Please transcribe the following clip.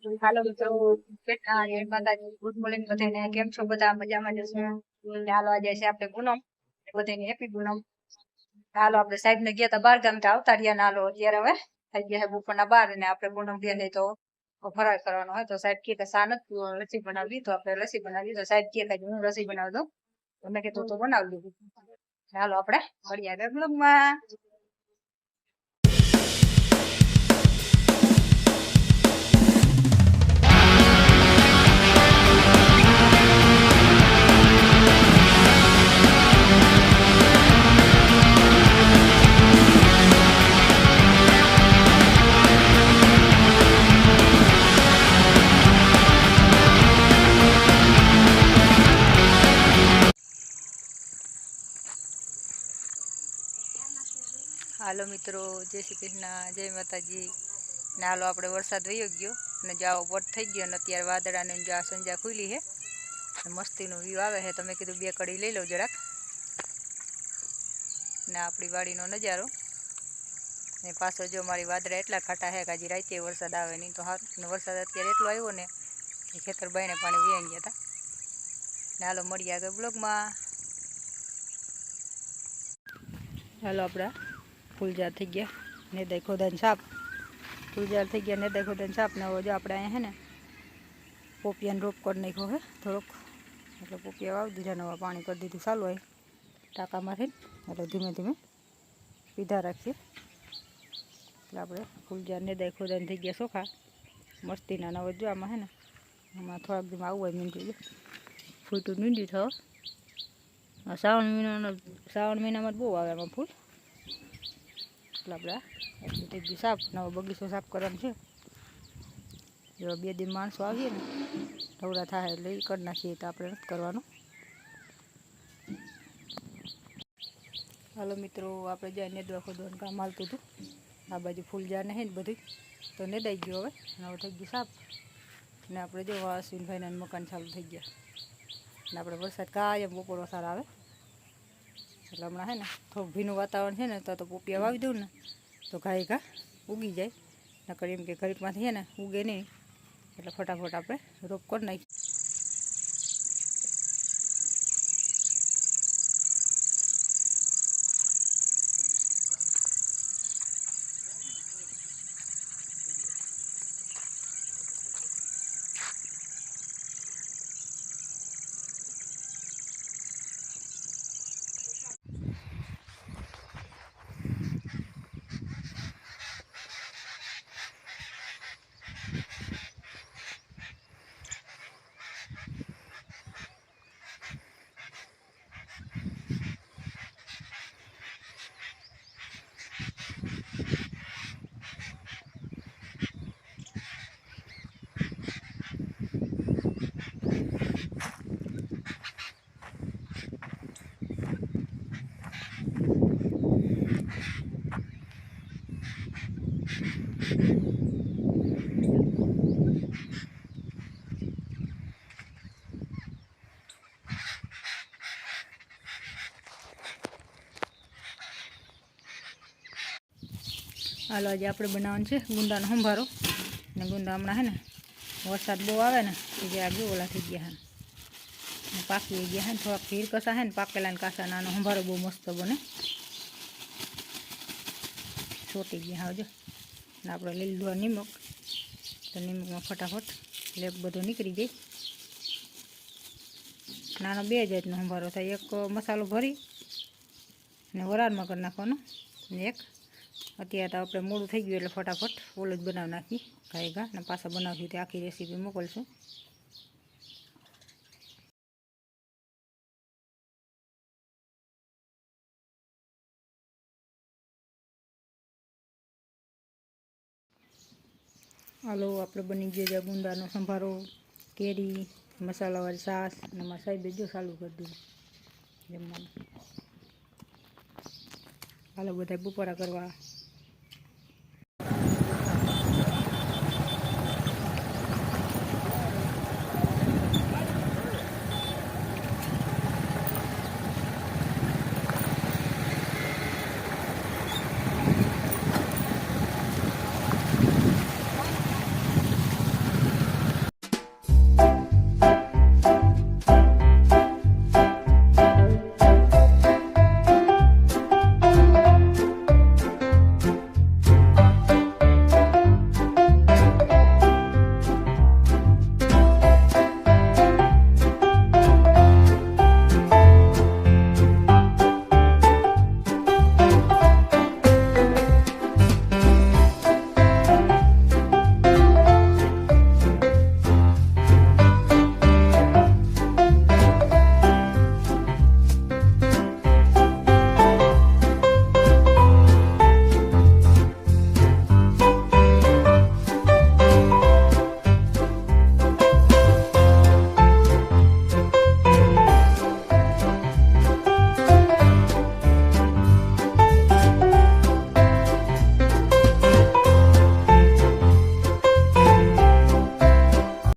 હાલો મિત્રો, માતાજી, good morning બધાને. કેમ છો બધા? મજામાં જશો? હાલો આજે છે આપણે પૂનમ, બધાને હેપી પૂનમ. હાલો આપણે સાહેબ ને ગયા હતા 12 ગામ, આવતા રહ્યા ને હાલો અત્યારે હવે થઈ ગયા છે બપોરના 12 અને આપણે પૂનમ બેન તો ફરાળ કરવાનો હોય તો સાહેબ કે સા નથી લસ્સી બનાવી તો આપણે લસ્સી બનાવી તો સાહેબ કે હું લસ્સી બનાવી દઉં તો મેં કીધું તો બનાવી દીધું. હાલો આપણે મળીએ આગળ બ્લોગમાં. હાલો મિત્રો, જય શ્રી કૃષ્ણ, જય માતાજી. ને હાલો આપણે વરસાદ વયો ગયો ને જાઓ પટ થઈ ગયો ને અત્યારે વાદળાને જો આ સંજા ખુલી છે મસ્તીનું વ્યૂ આવે છે. તમે કીધું બે કડી લઈ લો જરાક ને આપણી વાડીનો નજારો ને પાછો જો મારી વાદળા એટલા ખાટા છે કે હજી રાતે વરસાદ આવે નહીં તો સારું ને વરસાદ અત્યારે એટલો આવ્યો ને કે ખેતર બાઈને પાણી વ્યાઈ ગયા હતા. ને હાલો મળીએ આગળ બ્લોગમાં. હાલો આપણા ફૂલજાર થઈ ગયા નેદાય ખોદાને સાપ, ફૂલજાર થઈ ગયા નેદાય ખોદાને સાપ ને જો આપણે અહીંયા છે ને પોપિયાનો રોપ કરી નાખ્યો છે થોડોક, એટલે પોપિયા વાવી દીધા, નવા પાણી કરી દીધું ચાલુ હોય ટાંકામાંથી, એટલે ધીમે ધીમે પીધા રાખીએ. એટલે આપણે ફૂલજાર નેદાય ખોદાને થઈ ગયા ચોખા મસ્તીના. નવા જો આમાં છે ને આમાં થોડાક દીમાં આવું હોય મીંડું ફૂટું મીંડી થયો. શ્રાવણ મહિનામાં બહુ આવે આમાં ફૂલ. એટલે આપણે થઈ ગયું સાફ, નવો બગીચો સાફ કરવાનો છે. જો 2 દિન માણસો આવીએ ને ઢવડા થાય એટલે એ કરી નાખીએ તો આપણે નથી કરવાનું. હાલો મિત્રો, આપણે જ્યાં નેદવા ખોદવાનું કામ હાલતું હતું આ બાજુ ફૂલજાર ને હે ને બધું તો નેદાઈ ગયું. હવે થઈ ગયું સાફ ને આપણે જો અશ્વિનભાઈના મકાન ચાલુ થઈ ગયા ને આપણે વરસાદ કાયમ બપોર વસાર આવે એટલે હમણાં છે ને થોડુંક ભીનું વાતાવરણ છે ને તો પોપિયા વાવી દઉં ને તો ઘાય ઘા ઉગી જાય. નકર એમ કે ઘડીકમાંથી છે ને ઉગે નહીં એટલે ફટાફટ આપણે રોપ કરી નાખીએ. હાલો આજે આપણે બનાવવાનું છે ગુંદાનો સંભારો ને ગુંદા હમણાં છે ને વરસાદ બહુ આવે ને તો જે આગળ ઓલા થઈ ગયા ને પાકી ગયા ને થોડાક ખીર કસા છે ને પાકેલા ને કાસા નાનો સંભારો બહુ મસ્ત બને. છોટી ગયા આવજો ને આપણે લઈ લીધું નિમક તો નિમકમાં ફટાફટ લેપ બધો નીકળી જાય. નાનો 2 જાતનો સંભારો થાય, એક મસાલો ભરી ને વરાળમાં કરી નાખવાનો ને એક અત્યારે તો આપણે મોડું થઈ ગયું એટલે ફટાફટ ઓલું જ બનાવી નાખી ઘાય ઘા ને પાછા બનાવશું તે આખી રેસીપી મોકલશું. હાલો આપણે બની ગયો છે ગુંદાનો સંભારો, કેરી, મસાલાવાળી છાશ અને મારા સાહેબે જો ચાલુ કરી દીધું જમવાનું. હાલો બધા બપોરા કરવા.